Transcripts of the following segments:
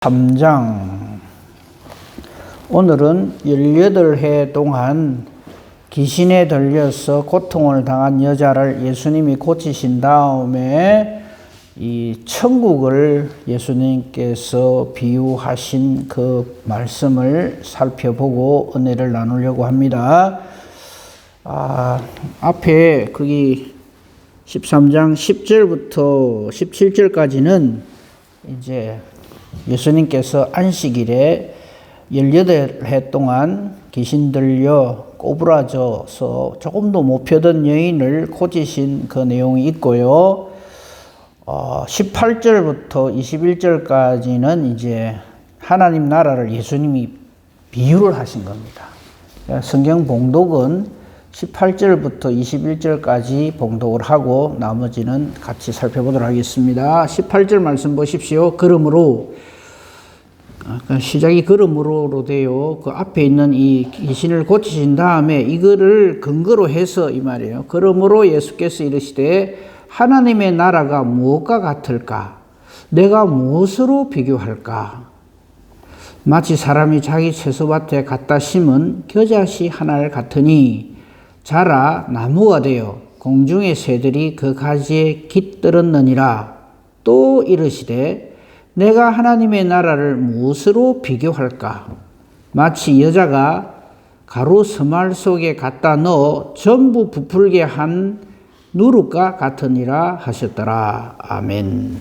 3장. 오늘은 18해 동안 귀신에 들려서 고통을 당한 여자를 예수님이 고치신 다음에 이 천국을 예수님께서 비유하신 그 말씀을 살펴보고 은혜를 나누려고 합니다. 앞에 거기 13장 10절부터 17절까지는 이제 예수님께서 안식일에 18해 동안 귀신 들려 꼬부라져서 조금도 못 펴던 여인을 고치신 그 내용이 있고요. 18절부터 21절까지는 이제 하나님 나라를 예수님이 비유를 하신 겁니다. 성경 봉독은 18절부터 21절까지 봉독을 하고 나머지는 같이 살펴보도록 하겠습니다. 18절 말씀 보십시오. 그러므로, 시작이 그러므로로 돼요. 그 앞에 있는 이 귀신을 고치신 다음에 이거를 근거로 해서 이 말이에요. 그러므로 예수께서 이르시되 하나님의 나라가 무엇과 같을까? 내가 무엇으로 비교할까? 마치 사람이 자기 채소밭에 갖다 심은 겨자씨 하나를 같으니 자라 나무가 되어 공중의 새들이 그 가지에 깃들었느니라. 또 이르시되 내가 하나님의 나라를 무엇으로 비교할까? 마치 여자가 가루 서말 속에 갖다 넣어 전부 부풀게 한 누룩과 같으니라 하셨더라. 아멘.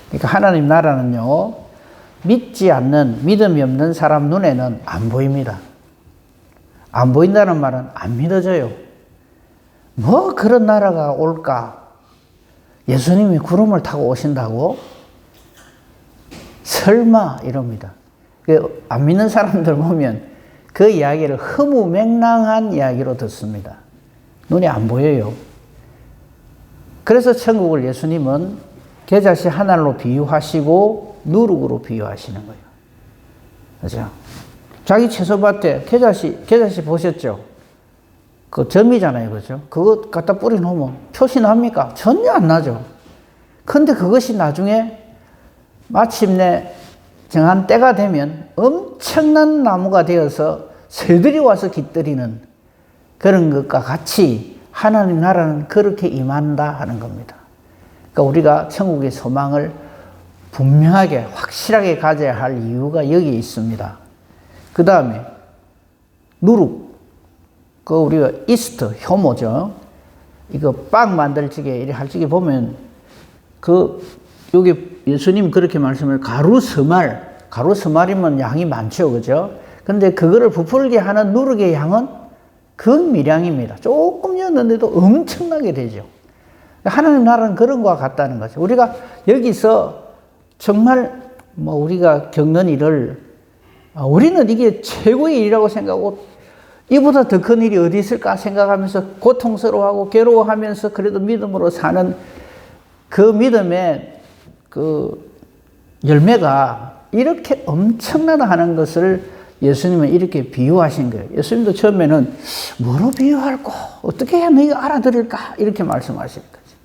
그러니까 하나님 나라는요, 믿지 않는, 믿음이 없는 사람 눈에는 안 보입니다. 안 보인다는 말은 안 믿어져요. 뭐 그런 나라가 올까? 예수님이 구름을 타고 오신다고? 설마 이럽니다. 안 믿는 사람들 보면 그 이야기를 허무맹랑한 이야기로 듣습니다. 눈이 안 보여요. 그래서 천국을 예수님은 겨자씨 하나로 비유하시고 누룩으로 비유하시는 거예요. 그죠? 자기 채소밭에 겨자씨 보셨죠? 그 점이잖아요. 그죠? 그거 갖다 뿌려 놓으면 표시 납니까? 전혀 안 나죠. 근데 그것이 나중에 마침내 정한 때가 되면 엄청난 나무가 되어서 새들이 와서 깃들이는 그런 것과 같이 하나님 나라는 그렇게 임한다 하는 겁니다. 그러니까 우리가 천국의 소망을 분명하게 확실하게 가져야 할 이유가 여기에 있습니다. 그 다음에 누룩, 그 우리가 이스트, 효모죠. 이거 빵 만들 적에 이렇게 할 적에 보면 여기 예수님 그렇게 말씀을 가루스말이면 양이 많죠, 그죠? 근데 그거를 부풀게 하는 누룩의 양은 극미량입니다. 조금 넣었는데도 엄청나게 되죠. 하나님 나라는 그런 것과 같다는 거죠. 우리가 여기서 정말 우리가 겪는 일을 우리는 이게 최고의 일이라고 생각하고 이보다 더 큰 일이 어디 있을까 생각하면서 고통스러워하고 괴로워하면서 그래도 믿음으로 사는 그 믿음의 그 열매가 이렇게 엄청나다 하는 것을 예수님은 이렇게 비유하신 거예요. 예수님도 처음에는 뭐로 비유할까? 어떻게 해야 너희가 알아들을까? 이렇게 말씀하시는 거죠.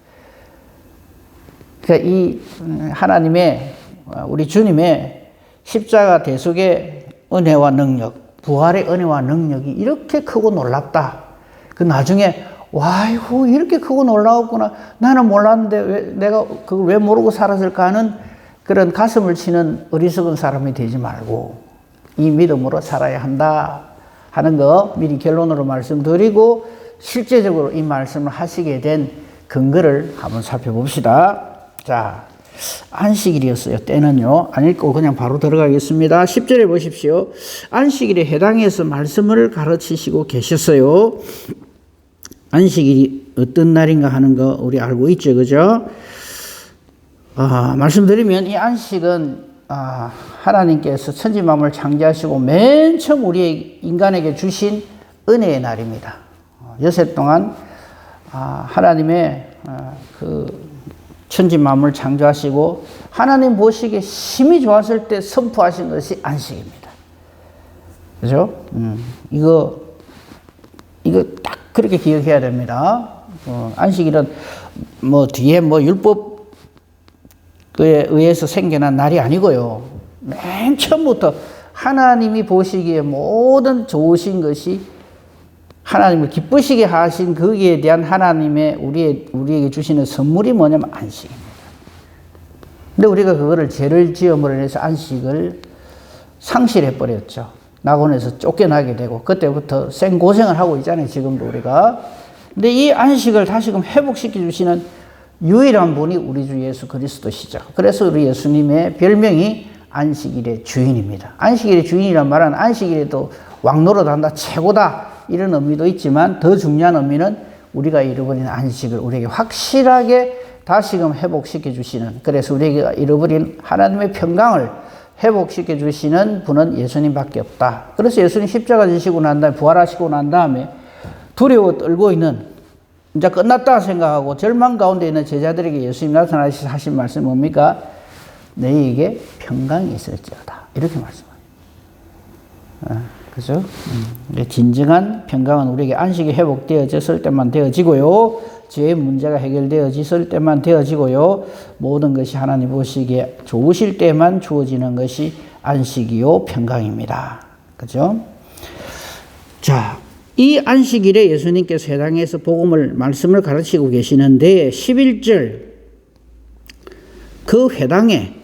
그러니까 이 하나님의, 우리 주님의 십자가 대속의 은혜와 능력, 부활의 은혜와 능력이 이렇게 크고 놀랍다. 그 나중에 와이고 이렇게 크고 놀라웠구나. 나는 몰랐는데 내가 그걸 왜 모르고 살았을까 하는 그런 가슴을 치는 어리석은 사람이 되지 말고 이 믿음으로 살아야 한다 하는 거 미리 결론으로 말씀드리고 실제적으로 이 말씀을 하시게 된 근거를 한번 살펴봅시다. 자, 안식일이었어요. 때는요. 안 읽고 그냥 바로 들어가겠습니다. 10절에 보십시오. 안식일에 해당해서 말씀을 가르치시고 계셨어요. 안식일이 어떤 날인가 하는 거 우리 알고 있죠. 그죠? 말씀드리면 이 안식은 하나님께서 천지만물을 창조하시고 맨 처음 우리 인간에게 주신 은혜의 날입니다. 여세 동안 하나님의 그 천지만물을 창조하시고 하나님 보시기에 심히 좋았을 때 선포하신 것이 안식입니다. 그죠? 이거 딱 그렇게 기억해야 됩니다. 안식일은 뒤에 율법 그에 의해서 생겨난 날이 아니고요. 맨 처음부터 하나님이 보시기에 모든 좋으신 것이 하나님을 기쁘시게 하신 거기에 대한 하나님의 우리에게 주시는 선물이 뭐냐면 안식입니다. 근데 우리가 그거를 죄를 지음으로 해서 안식을 상실해 버렸죠. 낙원에서 쫓겨나게 되고 그때부터 생고생을 하고 있잖아요. 지금도 우리가. 근데 이 안식을 다시금 회복시켜 주시는 유일한 분이 우리 주 예수 그리스도시죠. 그래서 우리 예수님의 별명이 안식일의 주인입니다. 안식일의 주인이란 말은 안식일에도 왕노릇한다, 최고다 이런 의미도 있지만 더 중요한 의미는 우리가 잃어버린 안식을 우리에게 확실하게 다시금 회복시켜 주시는, 그래서 우리가 잃어버린 하나님의 평강을 회복시켜 주시는 분은 예수님밖에 없다. 그래서 예수님 십자가 지시고 난 다음에 부활하시고 난 다음에 두려워 떨고 있는, 이제 끝났다 생각하고 절망 가운데 있는 제자들에게 예수님 나타나셔서 하신 말씀이 뭡니까? 너희에게 평강이 있을지어다. 이렇게 말씀합니다. 그죠? 진정한 평강은 우리에게 안식이 회복되어졌을 때만 되어지고요. 죄의 문제가 해결되어졌을 때만 되어지고요. 모든 것이 하나님 보시기에 좋으실 때만 주어지는 것이 안식이요 평강입니다. 그죠? 자, 이 안식일에 예수님께서 회당에서 말씀을 가르치고 계시는데 11절 그 회당에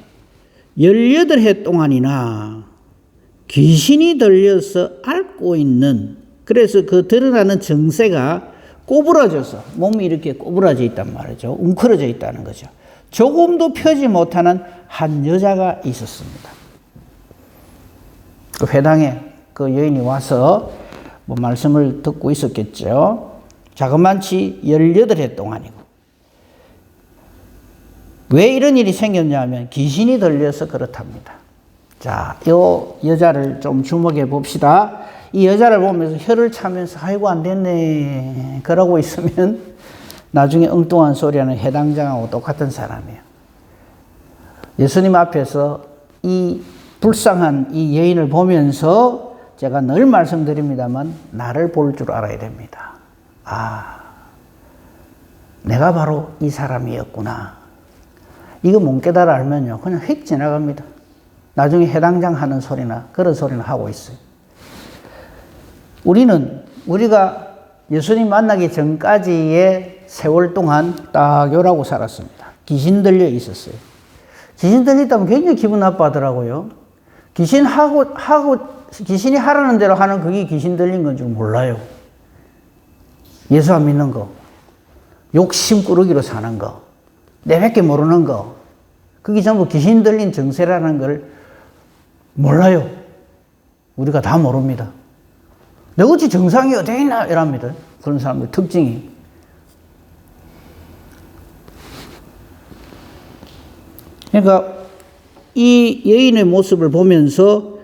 18해 동안이나 귀신이 들려서 앓고 있는, 그래서 그 드러나는 증세가 꼬부라져서 몸이 이렇게 꼬부라져 있단 말이죠. 웅크러져 있다는 거죠. 조금도 펴지 못하는 한 여자가 있었습니다. 그 회당에 그 여인이 와서 말씀을 듣고 있었겠죠. 자그만치 18해 동안이고. 왜 이런 일이 생겼냐면 귀신이 들려서 그렇답니다. 자, 이 여자를 좀 주목해 봅시다. 이 여자를 보면서 혀를 차면서 아이고 안 됐네 그러고 있으면 나중에 엉뚱한 소리하는 해당장하고 똑같은 사람이에요. 예수님 앞에서 이 불쌍한 이 여인을 보면서 제가 늘 말씀드립니다만 나를 볼 줄 알아야 됩니다. 아, 내가 바로 이 사람이었구나. 이거 못 깨달아 알면요 그냥 휙 지나갑니다. 나중에 해당장 하는 소리나 그런 소리는 하고 있어요. 우리가 예수님 만나기 전까지의 세월 동안 딱 요라고 살았습니다. 귀신 들려 있었어요. 귀신 들려 있다면 굉장히 기분 나빠하더라고요. 귀신이 하라는 대로 하는 그게 귀신 들린 건 줄 몰라요. 예수 안 믿는 거, 욕심 꾸러기로 사는 거, 내밖에 모르는 거, 그게 전부 귀신 들린 증세라는 걸 몰라요. 우리가 다 모릅니다. 내 어찌 정상이 어디 있나 이랍니다. 그런 사람들 특징이. 그러니까 이 여인의 모습을 보면서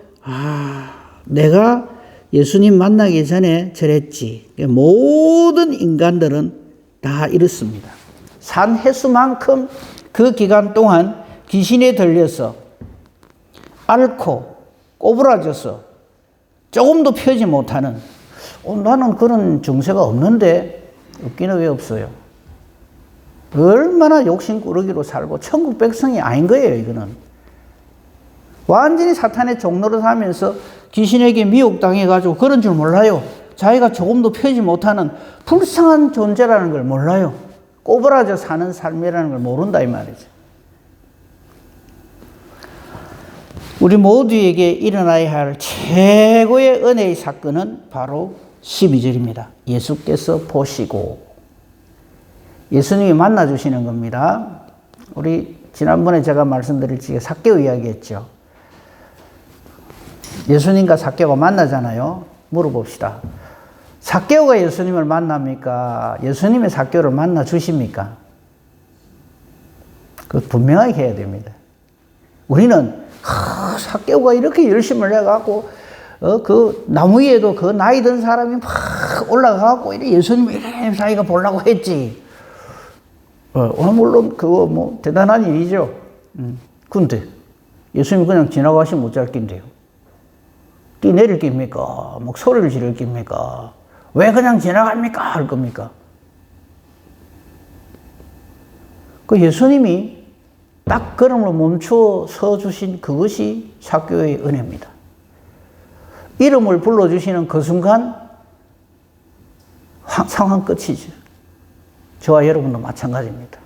내가 예수님 만나기 전에 저랬지. 모든 인간들은 다 이렇습니다. 산 횟수만큼 그 기간 동안 귀신에 들려서 앓고 꼬부라져서 조금도 펴지 못하는, 나는 그런 증세가 없는데, 없기는 왜 없어요? 얼마나 욕심꾸러기로 살고 천국 백성이 아닌 거예요. 이거는 완전히 사탄의 종노릇 하면서 귀신에게 미혹당해가지고 그런 줄 몰라요. 자기가 조금도 펴지 못하는 불쌍한 존재라는 걸 몰라요. 꼬부라져 사는 삶이라는 걸 모른다 이 말이죠. 우리 모두에게 일어나야 할 최고의 은혜의 사건은 바로 12절입니다. 예수께서 보시고, 예수님이 만나주시는 겁니다. 우리 지난번에 제가 말씀드릴 적에 삭개오 이야기했죠. 예수님과 삭개오가 만나잖아요. 물어봅시다. 삭개오가 예수님을 만납니까? 예수님이 삭개오를 만나 주십니까? 그 분명하게 해야 됩니다. 우리는 삭개오가 이렇게 열심을 해갖고 그 나무 위에도 그 나이 든 사람이 막 올라가갖고 예수님을 이렇게 자기가 보려고 했지. 물론 그거 대단한 일이죠. 근데 예수님이 그냥 지나가시면 어쩔 낀데요. 뛰내릴 깁니까? 막 소리를 지를 깁니까? 왜 그냥 지나갑니까? 할 겁니까? 그 예수님이 딱 걸음을 멈추어 서 주신 그것이 삭개오의 은혜입니다. 이름을 불러주시는 그 순간 상황 끝이죠. 저와 여러분도 마찬가지입니다.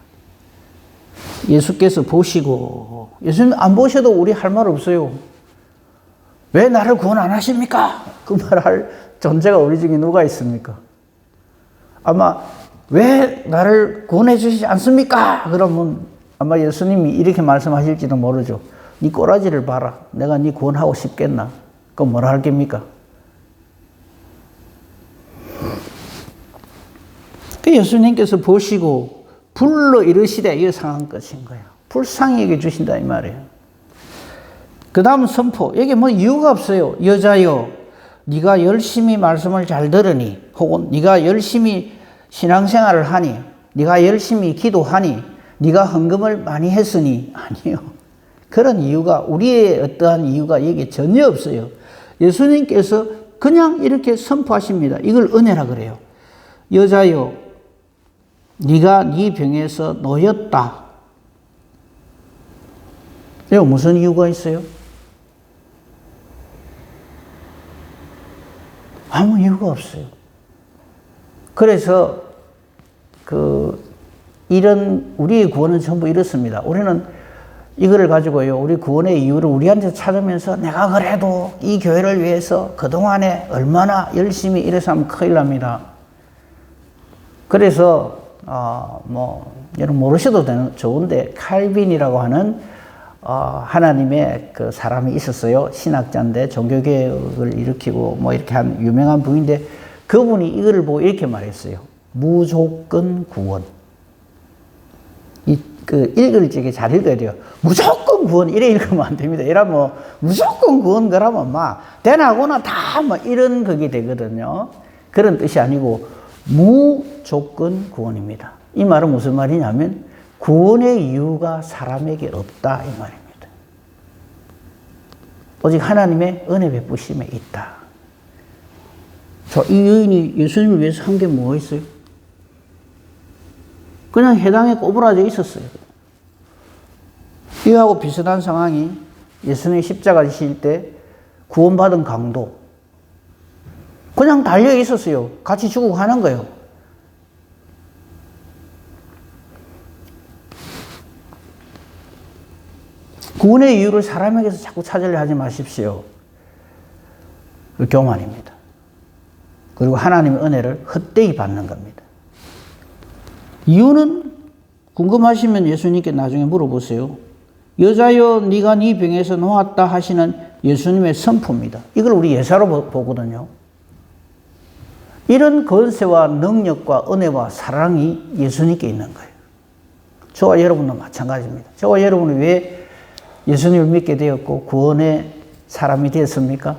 예수께서 보시고, 예수님 안 보셔도 우리 할 말 없어요. 왜 나를 구원 안 하십니까? 그 말할 존재가 우리 중에 누가 있습니까? 아마 왜 나를 구원해 주시지 않습니까? 그러면 아마 예수님이 이렇게 말씀하실지도 모르죠. 네 꼬라지를 봐라. 내가 네 구원하고 싶겠나? 그럼 뭐라 할 겁니까? 예수님께서 보시고 불러 이르시되 이 상황 끝인 거예요. 불쌍히 여겨주신다 이 말이에요. 그 다음 선포. 여기 뭐 이유가 없어요. 여자여, 네가 열심히 말씀을 잘 들으니, 혹은 네가 열심히 신앙생활을 하니, 네가 열심히 기도하니, 네가 헌금을 많이 했으니. 아니요. 그런 이유가, 우리의 어떠한 이유가 여기 전혀 없어요. 예수님께서 그냥 이렇게 선포하십니다. 이걸 은혜라 그래요. 여자여, 네가 네 병에서 놓였다. 이거 무슨 이유가 있어요? 아무 이유가 없어요. 그래서 이런 우리의 구원은 전부 이렇습니다. 우리는 이거를 가지고요, 우리 구원의 이유를 우리한테 찾으면서 내가 그래도 이 교회를 위해서 그동안에 얼마나 열심히 일해서 하면 큰일 납니다. 그래서 여러분 모르셔도 좋은데 칼빈이라고 하는 하나님의 그 사람이 있었어요. 신학자인데 종교개혁을 일으키고 뭐 이렇게 한 유명한 분인데 그분이 이거를 보고 이렇게 말했어요. 무조건 구원. 읽을 적에 잘 읽어야 돼요. 무조건 구원 이래 읽으면 안 됩니다. 이러면 무조건 구원 그러면 막 대나고나 다 뭐 이런 그게 되거든요. 그런 뜻이 아니고 무조건 구원입니다. 이 말은 무슨 말이냐면 구원의 이유가 사람에게 없다 이 말입니다. 오직 하나님의 은혜 베푸심에 있다. 이 여인이 예수님을 위해서 한 게 뭐가 있어요? 그냥 해당에 꼬부라져 있었어요. 이하고 비슷한 상황이 예수님이 십자가 지실 때 구원받은 강도. 그냥 달려 있었어요. 같이 죽고 가는 거예요. 구원의 이유를 사람에게서 자꾸 찾으려 하지 마십시오. 그 교만입니다. 그리고 하나님의 은혜를 헛되이 받는 겁니다. 이유는 궁금하시면 예수님께 나중에 물어보세요. 여자여 네가 네 병에서 놓았다 하시는 예수님의 선포입니다. 이걸 우리 예사로 보거든요. 이런 권세와 능력과 은혜와 사랑이 예수님께 있는 거예요. 저와 여러분도 마찬가지입니다. 저와 여러분은 왜 예수님을 믿게 되었고 구원의 사람이 되었습니까?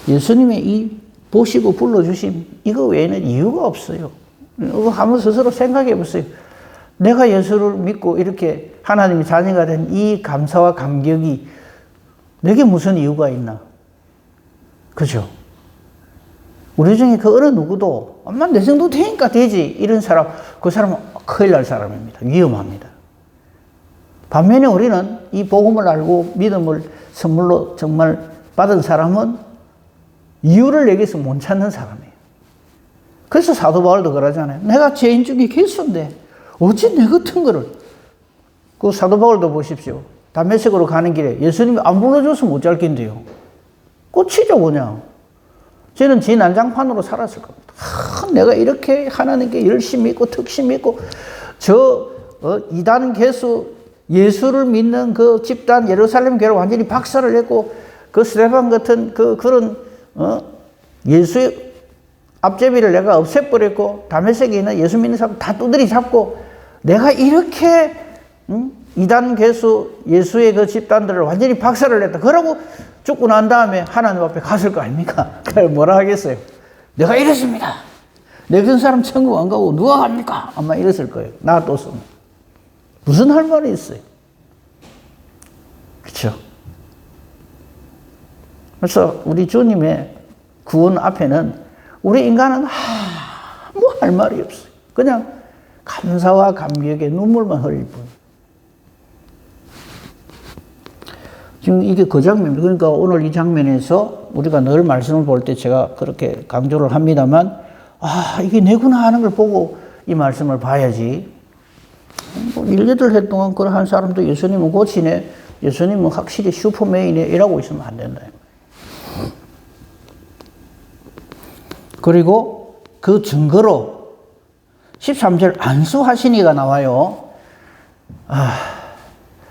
예수님의 이 보시고 불러주심 이거 외에는 이유가 없어요. 이거 한번 스스로 생각해 보세요. 내가 예수를 믿고 이렇게 하나님의 자녀가 된 이 감사와 감격이 내게 무슨 이유가 있나? 그죠? 우리 중에 그 어느 누구도 엄마 내 정도 되니까 되지 이런 사람, 그 사람은 큰일 날 사람입니다. 위험합니다. 반면에 우리는 이 복음을 알고 믿음을 선물로 정말 받은 사람은 이유를 내게서 못 찾는 사람이에요. 그래서 사도 바울도 그러잖아요. 내가 죄인 중에 개수인데 어찌 내 같은 거를. 그 사도 바울도 보십시오. 다메섹으로 가는 길에 예수님이 안 불러줘서 못 잘 낀대요. 꽂히죠 그냥. 저는 제 난장판으로 살았을 겁니다. 내가 이렇게 하나님께 열심히 믿고 특심 믿고 이단 개수 예수를 믿는 그 집단 예루살렘 교회를 완전히 박살을 냈고 그 스데반 같은 그런 예수의 앞제비를 내가 없애버렸고 다메섹에 있는 예수 믿는 사람 다 두드리 잡고 내가 이렇게 이단 개수 예수의 그 집단들을 완전히 박살을 냈다. 그러고 죽고 난 다음에 하나님 앞에 갔을 거 아닙니까? 그래 뭐라 하겠어요? 내가 이랬습니다. 내 같은 사람 천국 안 가고 누가 갑니까? 아마 이랬을 거예요. 놔뒀으면. 무슨 할 말이 있어요? 그렇죠? 그래서 우리 주님의 구원 앞에는 우리 인간은 아무 할 말이 없어요. 그냥 감사와 감격의 눈물만 흘릴 뿐. 지금 이게 그 장면입니다. 그러니까 오늘 이 장면에서 우리가 늘 말씀을 볼 때 제가 그렇게 강조를 합니다만, 아, 이게 내구나 하는 걸 보고 이 말씀을 봐야지. 18해 동안 그런 사람도 예수님은 고치네, 예수님은 확실히 슈퍼맨이네, 이라고 있으면 안 된다. 그리고 그 증거로 13절 안수하시니가 나와요.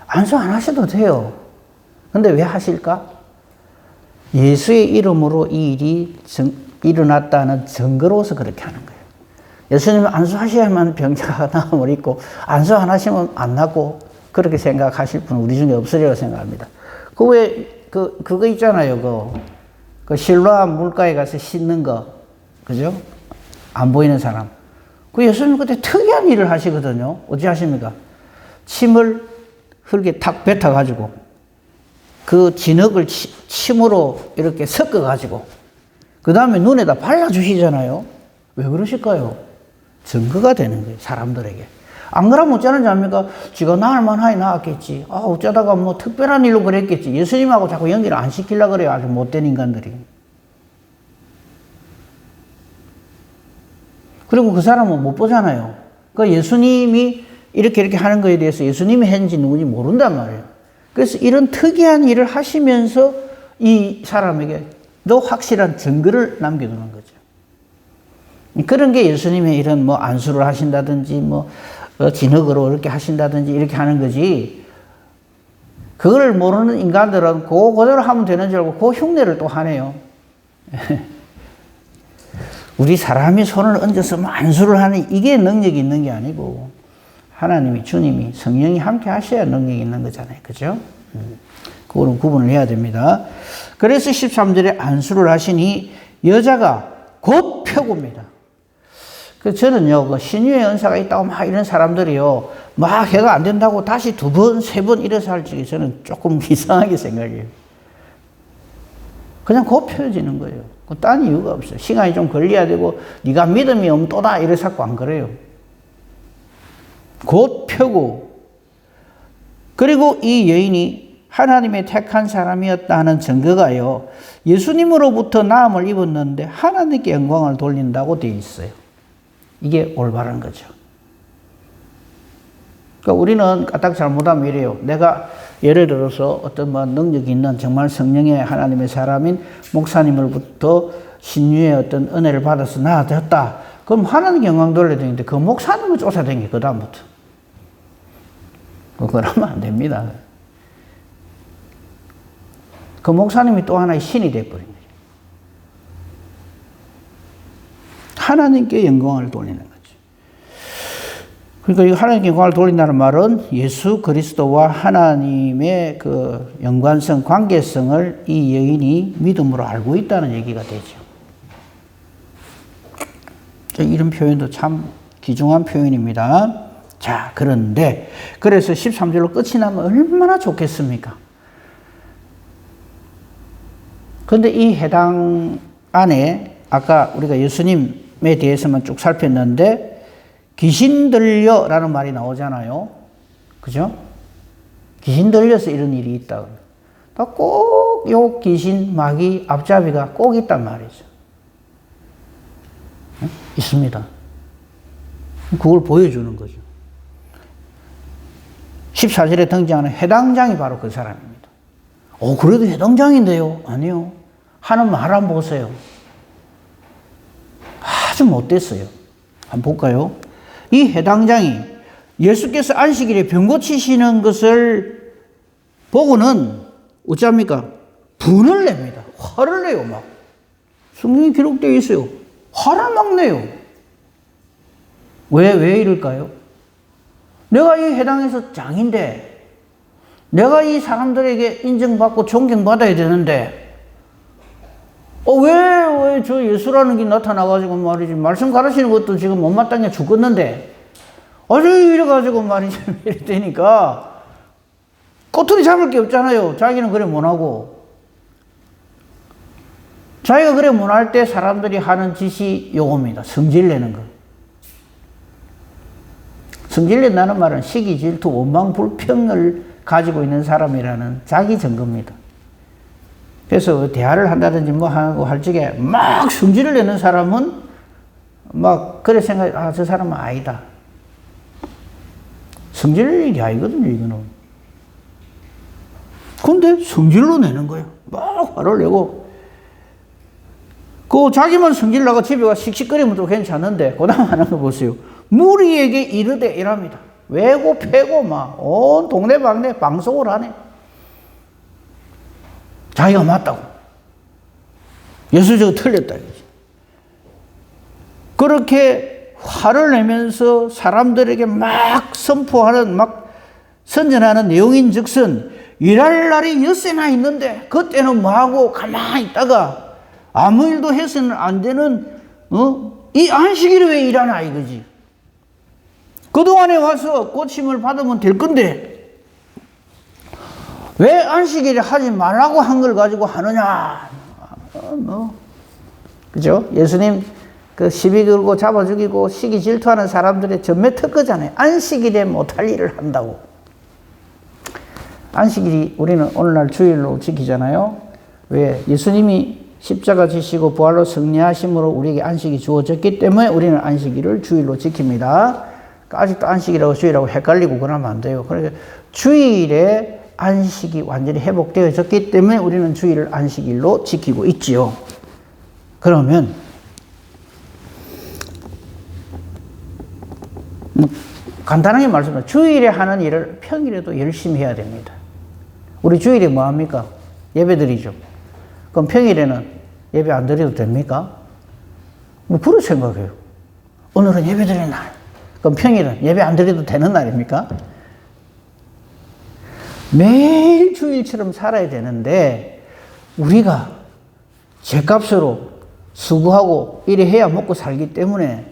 안수 안 하셔도 돼요. 근데 왜 하실까? 예수의 이름으로 이 일이 일어났다는 증거로서 그렇게 하는 거예요. 예수님은 안수하셔야만 병자가 나음을 입고, 안수 안 하시면 안 낫고, 그렇게 생각하실 분은 우리 중에 없으리라고 생각합니다. 그거 있잖아요. 그 실로암 물가에 가서 씻는 거. 그죠? 안 보이는 사람. 그 예수님 그때 특이한 일을 하시거든요. 어찌 하십니까? 침을 흙에 탁 뱉어가지고, 그 진흙을 침으로 이렇게 섞어가지고, 그 다음에 눈에다 발라주시잖아요. 왜 그러실까요? 증거가 되는 거예요, 사람들에게. 안 그러면 어쩌는지 압니까? 지가 나을만 하니 나았겠지. 어쩌다가 뭐 특별한 일로 그랬겠지. 예수님하고 자꾸 연기를 안 시키려고 그래요, 아주 못된 인간들이. 그리고 그 사람은 못 보잖아요. 그러니까 예수님이 이렇게 하는 거에 대해서 예수님이 했는지 누군지 모른단 말이에요. 그래서 이런 특이한 일을 하시면서 이 사람에게도 확실한 증거를 남겨두는 거죠. 그런 게 예수님의 이런 뭐 안수를 하신다든지 뭐 진흙으로 이렇게 하신다든지 이렇게 하는 거지. 그걸 모르는 인간들은 그거대로 하면 되는 줄 알고 그 흉내를 또 하네요. 우리 사람이 손을 얹어서 뭐 안수를 하는 이게 능력이 있는 게 아니고 하나님이, 주님이, 성령이 함께 하셔야 능력이 있는 거잖아요. 그죠? 그거는 구분을 해야 됩니다. 그래서 13절에 안수를 하시니 여자가 곧 표고입니다. 저는요, 그 신유의 은사가 있다고 막 이런 사람들이요, 막 해가 안 된다고 다시 2번, 3번 이래서 할 적에 저는 조금 이상하게 생각해요. 그냥 곧 펴지는 거예요. 딴 이유가 없어요. 시간이 좀 걸려야 되고, 네가 믿음이 없도다 이래서 안 그래요. 곧 펴고, 그리고 이 여인이 하나님의 택한 사람이었다 하는 증거가요, 예수님으로부터 나음을 입었는데 하나님께 영광을 돌린다고 되어 있어요. 이게 올바른 거죠. 그러니까 우리는 까딱 잘못하면 이래요. 내가 예를 들어서 어떤 뭐 능력이 있는 정말 성령의 하나님의 사람인 목사님으로부터 신유의 어떤 은혜를 받아서 나아졌다. 그럼 하나님께 영광 돌려야 되는데 그 목사님을 쫓아다니, 그 다음부터. 그러면 안 됩니다. 그 목사님이 또 하나의 신이 되어버린 거예요. 하나님께 영광을 돌리는 거죠. 그러니까 이 하나님께 영광을 돌린다는 말은 예수 그리스도와 하나님의 그 연관성, 관계성을 이 여인이 믿음으로 알고 있다는 얘기가 되죠. 이런 표현도 참 귀중한 표현입니다. 자, 그런데 그래서 13절로 끝이 나면 얼마나 좋겠습니까? 그런데 이 해당 안에 아까 우리가 예수님에 대해서만 쭉 살폈는데 귀신 들려라는 말이 나오잖아요. 그죠? 귀신 들려서 이런 일이 있다. 꼭 요 귀신, 마귀, 앞잡이가 꼭 있단 말이죠. 있습니다. 그걸 보여주는 거죠. 14절에 등장하는 해당장이 바로 그 사람입니다. 그래도 해당장인데요? 아니요. 하는 말 한번 보세요. 아주 못됐어요. 한번 볼까요? 이 해당장이 예수께서 안식일에 병 고치시는 것을 보고는 어찌합니까? 분을 냅니다. 화를 내요, 막. 성경에 기록되어 있어요. 화를 막 내요. 왜 이럴까요? 내가 이 해당에서 장인데, 내가 이 사람들에게 인정받고 존경받아야 되는데, 왜 저 예수라는 게 나타나가지고 말이지, 말씀 가르치는 것도 지금 못마땅해 죽겠는데, 이래가지고 말이지, 이랬다니까, 꼬투리 잡을 게 없잖아요. 자기는 그래 못하고. 자기가 그래 못할 때 사람들이 하는 짓이 요겁니다. 성질내는 거. 성질낸다는 말은 시기, 질투, 원망, 불평을 가지고 있는 사람이라는 자기 증거입니다. 그래서 대화를 한다든지 뭐 하고 할 적에 막 성질을 내는 사람은 막 그래 생각, 저 사람은 아니다. 성질 낼 일이 아니거든요, 이거는. 근데 성질로 내는 거예요. 막 화를 내고. 자기만 성질 나고 집에 가 씩씩거리면 또 괜찮은데, 그 다음 하는 거 보세요. 무리에게 이르되 이랍니다. 외고 패고 막 온 동네방네 방송을 하네. 자기가 맞다고. 예수 저거 틀렸다 이거지. 그렇게 화를 내면서 사람들에게 막 선포하는, 막 선전하는 내용인 즉슨 일할 날이 엿새나 있는데 그때는 뭐하고 가만히 있다가 아무 일도 해서는 안 되는 이 안식일에 왜 일하나 이거지. 그동안에 와서 고침을 받으면 될 건데 왜 안식일에 하지 말라고 한 걸 가지고 하느냐. 그죠? 예수님 그 시비 걸고 잡아 죽이고 시기 질투하는 사람들의 전매 특허잖아요. 안식일에 못할 일을 한다고. 안식일이 우리는 오늘날 주일로 지키잖아요. 왜? 예수님이 십자가 지시고 부활로 승리하심으로 우리에게 안식이 주어졌기 때문에 우리는 안식일을 주일로 지킵니다. 아직도 안식이라고 주일하고 헷갈리고 그러면 안 돼요. 그러니까 주일에 안식이 완전히 회복되어졌기 때문에 우리는 주일을 안식일로 지키고 있지요. 그러면 간단하게 말씀드리면 주일에 하는 일을 평일에도 열심히 해야 됩니다. 우리 주일에 뭐 합니까? 예배 드리죠. 그럼 평일에는 예배 안 드려도 됩니까? 뭐 그런 생각해요. 오늘은 예배 드리는 날. 그럼 평일은 예배 안 드려도 되는 날입니까? 매일 주일처럼 살아야 되는데 우리가 죗값으로 수고하고 이래 해야 먹고 살기 때문에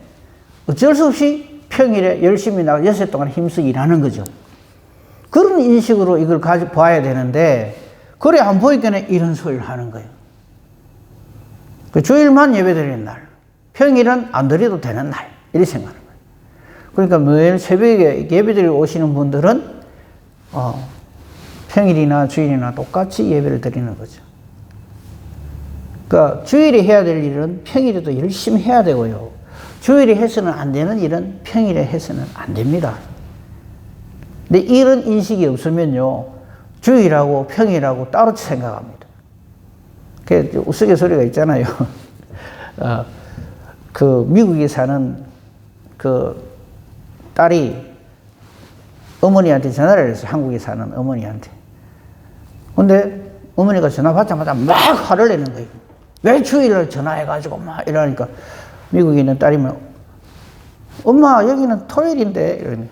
어쩔 수 없이 평일에 열심히 나가 6시 동안 힘쓰고 일하는 거죠. 그런 인식으로 이걸 봐야 되는데 그래 안 보이니까 이런 소리를 하는 거예요. 그 주일만 예배 드리는 날, 평일은 안 드려도 되는 날 이렇게 생각하는 거예요. 그러니까 매일 새벽에 예배 드리러 오시는 분들은 평일이나 주일이나 똑같이 예배를 드리는 거죠. 그러니까 주일에 해야 될 일은 평일에도 열심히 해야 되고요. 주일에 해서는 안 되는 일은 평일에 해서는 안 됩니다. 근데 이런 인식이 없으면요, 주일하고 평일하고 따로 생각합니다. 그 우스갯소리가 있잖아요. 그 미국에 사는 그 딸이 어머니한테 전화를 했어요. 한국에 사는 어머니한테. 근데 어머니가 전화 받자마자 막 화를 내는 거예요. 왜 주일을 전화해가지고 막 이러니까 미국에 있는 딸이면 엄마 여기는 토요일인데 이러니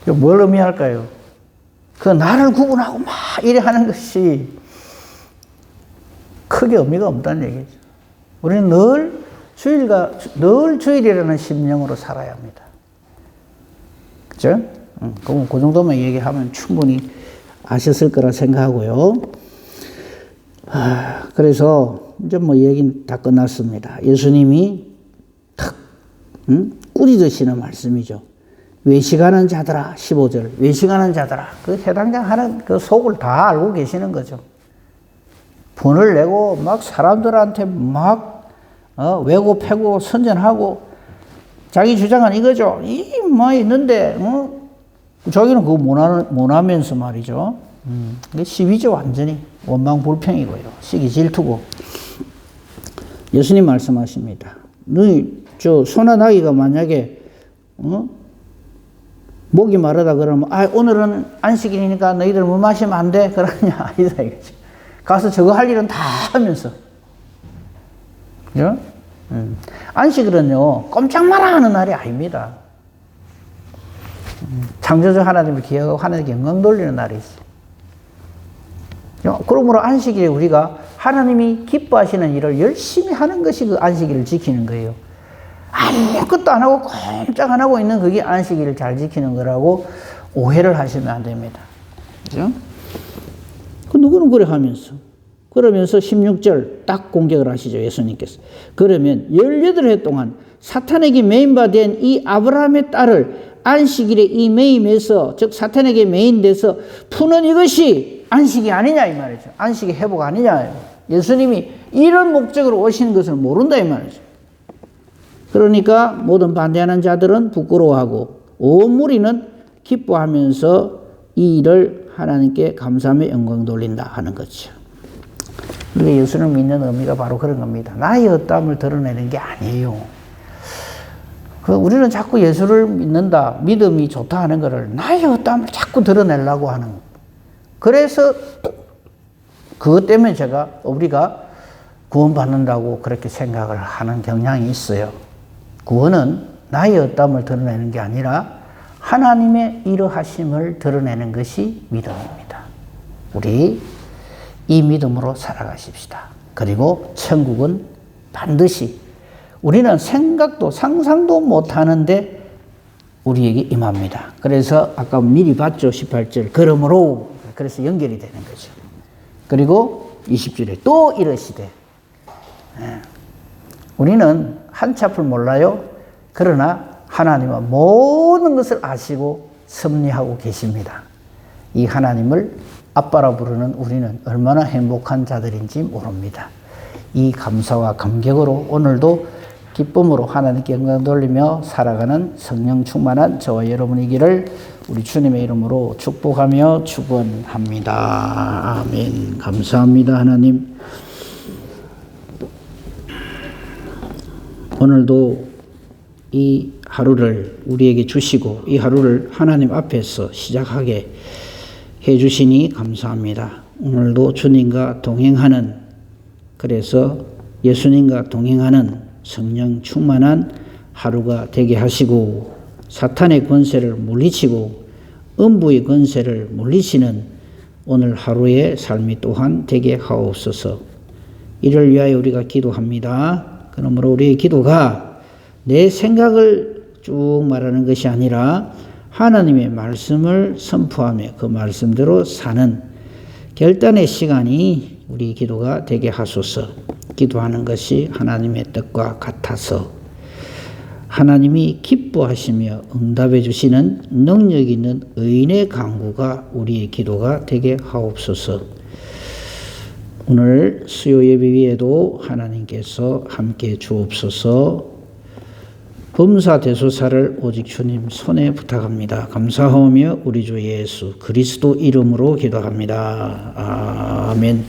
뭘 의미할까요? 그 나를 구분하고 막 이래 하는 것이 크게 의미가 없다는 얘기죠. 우리는 늘 주일이라는 심령으로 살아야 합니다. 그죠? 그럼 그 정도만 얘기하면 충분히 아셨을 거라 생각하고요. 그래서 이제 뭐 얘기는 다 끝났습니다. 예수님이 탁 꾸짖으시는 말씀이죠. 외식하는 자들아, 15절. 외식하는 자들아. 그 해당장 하는 그 속을 다 알고 계시는 거죠. 분을 내고 막 사람들한테 막 외고 패고 선전하고 자기 주장은 이거죠. 뭐 있는데 자기는 그거 못 하면서 말이죠. 이게 시비죠, 완전히. 원망불평이고요. 시기 질투고. 예수님 말씀하십니다. 너희 소나 나귀가 만약에 목이 마르다 그러면 오늘은 안식일이니까 너희들 물 마시면 안 돼? 그러냐? 아니다 이거지. 가서 저거 할 일은 다 하면서. 그죠? 안식일은요, 꼼짝 마라 하는 날이 아닙니다. 창조주 하나님을 기억하고 하나님께 영광 돌리는 날이 있어요. 그러므로 안식일에 우리가 하나님이 기뻐하시는 일을 열심히 하는 것이 그 안식일을 지키는 거예요. 아무것도 안 하고 꼼짝 안 하고 있는 그게 안식일을 잘 지키는 거라고 오해를 하시면 안 됩니다. 그죠? 그 누구는 그래 하면서. 그러면서 16절 딱 공격을 하시죠, 예수님께서. 그러면 18해 동안 사탄에게 메인바 된 이 아브라함의 딸을 안식일에 이 매임에서, 즉 사탄에게 매인돼서 푸는 이것이 안식이 아니냐 이 말이죠. 안식의 회복 아니냐. 예수님이 이런 목적으로 오시는 것을 모른다 이 말이죠. 그러니까 모든 반대하는 자들은 부끄러워하고 온 무리는 기뻐하면서 이 일을 하나님께 감사하며 영광 돌린다 하는 거죠. 우리가 예수를 믿는 의미가 바로 그런 겁니다. 나의 어떠함을 드러내는 게 아니에요. 우리는 자꾸 예수를 믿는다, 믿음이 좋다 하는 것을 나의 어떠함을 자꾸 드러내려고 하는 거예요. 그래서 그것 때문에 우리가 구원받는다고 그렇게 생각을 하는 경향이 있어요. 구원은 나의 어떠함을 드러내는 게 아니라 하나님의 이러하심을 드러내는 것이 믿음입니다. 우리 이 믿음으로 살아가십시다. 그리고 천국은 반드시 우리는 생각도 상상도 못하는데 우리에게 임합니다. 그래서 아까 미리 봤죠. 18절. 그러므로 그래서 연결이 되는 거죠. 그리고 20절에 또 이러시되 우리는 한치 앞을 몰라요. 그러나 하나님은 모든 것을 아시고 섭리하고 계십니다. 이 하나님을 아빠라 부르는 우리는 얼마나 행복한 자들인지 모릅니다. 이 감사와 감격으로 오늘도 기쁨으로 하나님께 영광 돌리며 살아가는 성령 충만한 저와 여러분이기를 우리 주님의 이름으로 축복하며 축원합니다. 아멘. 감사합니다, 하나님. 오늘도 이 하루를 우리에게 주시고 이 하루를 하나님 앞에서 시작하게 해주시니 감사합니다. 오늘도 주님과 동행하는, 그래서 예수님과 동행하는 성령 충만한 하루가 되게 하시고 사탄의 권세를 물리치고 음부의 권세를 물리치는 오늘 하루의 삶이 또한 되게 하옵소서. 이를 위하여 우리가 기도합니다. 그러므로 우리의 기도가 내 생각을 쭉 말하는 것이 아니라 하나님의 말씀을 선포하며 그 말씀대로 사는 결단의 시간이 우리 기도가 되게 하소서. 기도하는 것이 하나님의 뜻과 같아서 하나님이 기뻐하시며 응답해 주시는 능력 있는 의인의 간구가 우리의 기도가 되게 하옵소서. 오늘 수요 예배 위에도 하나님께서 함께 주옵소서. 범사 대소사를 오직 주님 손에 부탁합니다. 감사하며 우리 주 예수 그리스도 이름으로 기도합니다. 아멘.